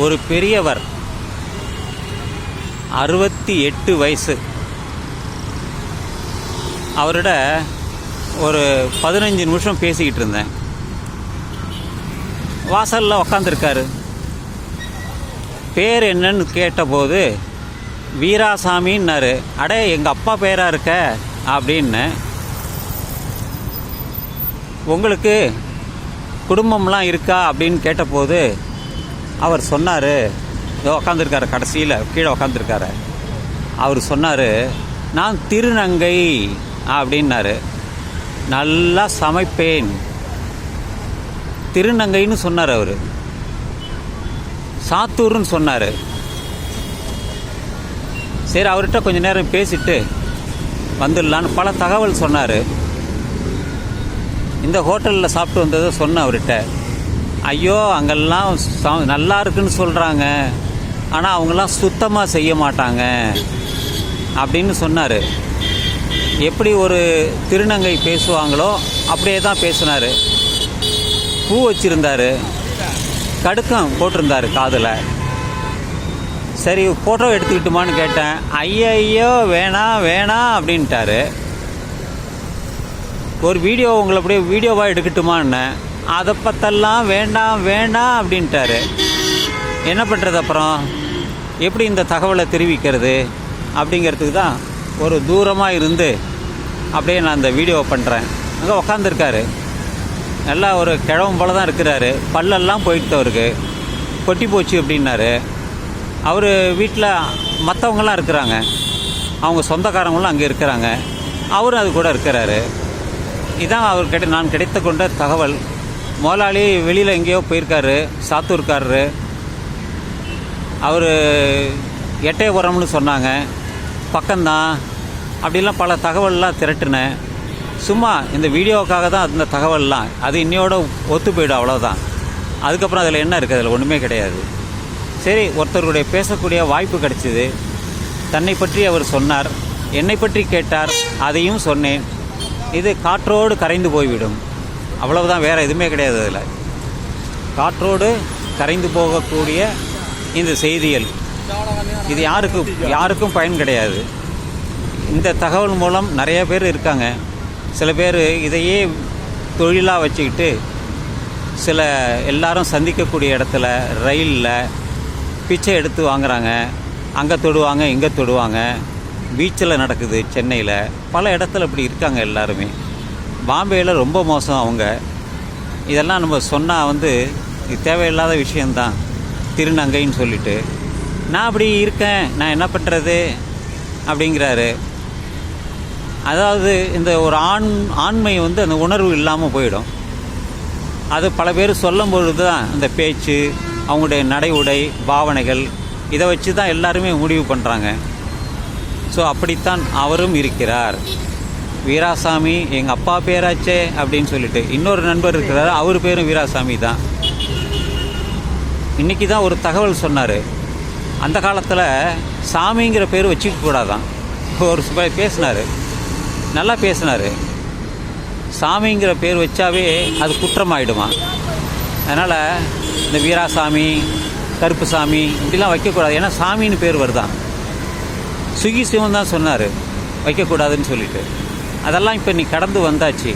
ஒரு பெரியவர், 68 வயசு. அவரோட ஒரு 15 நிமிஷம் பேசிக்கிட்டு இருந்தேன். வாசலில் உக்காந்துருக்காரு. பேர் என்னன்னு கேட்டபோது வீராசாமின்னாரு. அடே, எங்கள் அப்பா பேராக இருக்க அப்படின்னு. உங்களுக்கு குடும்பம்லாம் இருக்கா அப்படின்னு கேட்டபோது அவர் சொன்னார், உக்காந்துருக்காரு, கடைசியில் கீழே உக்காந்துருக்காரு. அவர் சொன்னார், நான் திருநங்கை அப்படின்னாரு. நல்லா சமைப்பேன், திருநங்கைன்னு சொன்னார். அவர் சாத்தூர்னு சொன்னார். சரி, அவர்கிட்ட கொஞ்ச நேரம் பேசிட்டு வந்துடலான்னு பல தகவல் சொன்னார். இந்த ஹோட்டலில் சாப்பிட்டு வந்ததை சொன்ன அவர்கிட்ட. ஐயோ, அங்கெல்லாம் நல்லா இருக்குன்னு சொல்கிறாங்க, ஆனால் அவங்களாம் சுத்தமாக செய்ய மாட்டாங்க அப்படின்னு சொன்னார். எப்படி ஒரு திருநங்கை பேசுவாங்களோ அப்படியே தான் பேசினார். பூ வச்சுருந்தார், கடுக்கம் போட்டிருந்தார் காதில். சரி, ஃபோட்டோ எடுத்துக்கிட்டுமான்னு கேட்டேன். ஐயோ வேணாம் வேணாம் அப்படின்ட்டாரு. ஒரு வீடியோ உங்களை அப்படியே வீடியோவாக எடுக்கட்டுமான்னு, அதை பற்றெல்லாம் வேண்டாம் வேண்டாம் அப்படின்ட்டாரு. என்ன பண்ணுறது? அப்புறம் எப்படி இந்த தகவலை தெரிவிக்கிறது அப்படிங்கிறதுக்கு தான் ஒரு தூரமாக இருந்து அப்படியே நான் இந்த வீடியோ பண்ணுறேன். அங்கே உக்காந்துருக்காரு. நல்லா ஒரு கிழவன் போல தான் இருக்கிறாரு. பல்லெல்லாம் போயிட்டு அவருக்கு கொட்டி போச்சு அப்படின்னாரு. அவர் வீட்டில் மற்றவங்களாம் இருக்கிறாங்க, அவங்க சொந்தக்காரங்களும் அங்கே இருக்கிறாங்க, அவரும் அது கூட இருக்கிறாரு. இதுதான் அவர் நான் கிடைத்த கொண்ட தகவல். முதலாளி வெளியில் எங்கேயோ போயிருக்காரு, சாத்தூர்காரரு. அவர் எட்டயபுரம்னு சொன்னாங்க, பக்கம்தான். அப்படிலாம் பல தகவல்லாம் திரட்டினேன். சும்மா இந்த வீடியோவுக்காக தான் அந்த தகவல்லாம். அது இன்னையோட ஒத்து போயிடும், அவ்வளோதான். அதுக்கப்புறம் அதில் என்ன இருக்குது? அதில் ஒன்றுமே கிடையாது. சரி, ஒருத்தருடைய பேசக்கூடிய வாய்ப்பு கிடைச்சிது. தன்னை பற்றி அவர் சொன்னார், என்னை பற்றி கேட்டார், அதையும் சொன்னேன். இது காற்றோடு கரைந்து போய்விடும், அவ்வளவுதான். வேறு எதுவுமே கிடையாது. அதில் காற்றோடு கரைந்து போகக்கூடிய இந்த செய்திகள், இது யாருக்கும் பயன் கிடையாது. இந்த தகவல் மூலம் நிறைய பேர் இருக்காங்க. சில பேர் இதையே தொழிலாக வச்சுக்கிட்டு எல்லாரும் சந்திக்கக்கூடிய இடத்துல ரயிலில் பிச்சை எடுத்து வாங்குறாங்க. அங்கே தொடுவாங்க, இங்கே தொடுவாங்க. பீச்சில் நடக்குது, சென்னையில் பல இடத்துல இப்படி இருக்காங்க எல்லாருமே. பாம்பேயில் ரொம்ப மோசம் அவங்க. இதெல்லாம் நம்ம சொன்னால் இது தேவையில்லாத விஷயந்தான், திருநங்கைன்னு சொல்லிட்டு. நான் அப்படி இருக்கேன், நான் என்ன பண்ணுறது அப்படிங்கிறாரு. அதாவது இந்த ஒரு ஆண்மை அந்த உணர்வு இல்லாமல் போயிடும். அது பல பேர் சொல்லும் பொழுது தான் அந்த பேச்சு, அவங்களுடைய நடை உடை பாவனைகள், இதை வச்சு தான் எல்லாருமே முடிவு பண்ணுறாங்க. ஸோ அப்படித்தான் அவரும் இருக்கிறார். வீராசாமி எங்கள் அப்பா பேராச்சே அப்படின்னு சொல்லிட்டு இன்னொரு நண்பர் இருக்கிறார், அவர் பேரும் வீராசாமி தான். இன்றைக்கி தான் ஒரு தகவல் சொன்னார். அந்த காலத்தில் சாமிங்கிற பேர் வச்சுக்க கூடாதான். ஒரு பேசினார், நல்லா பேசினார். சாமிங்கிற பேர் வச்சாவே அது குற்றமாயிடுமா. அதனால் இந்த வீராசாமி, கருப்புசாமி இப்படிலாம் வைக்கக்கூடாது. ஏன்னா சாமின்னு பேர் வருதான். சுகி சிவன் தான் சொன்னார் வைக்கக்கூடாதுன்னு சொல்லிட்டு. அதெல்லாம் இப்போ நீ கடந்து வந்தாச்சு.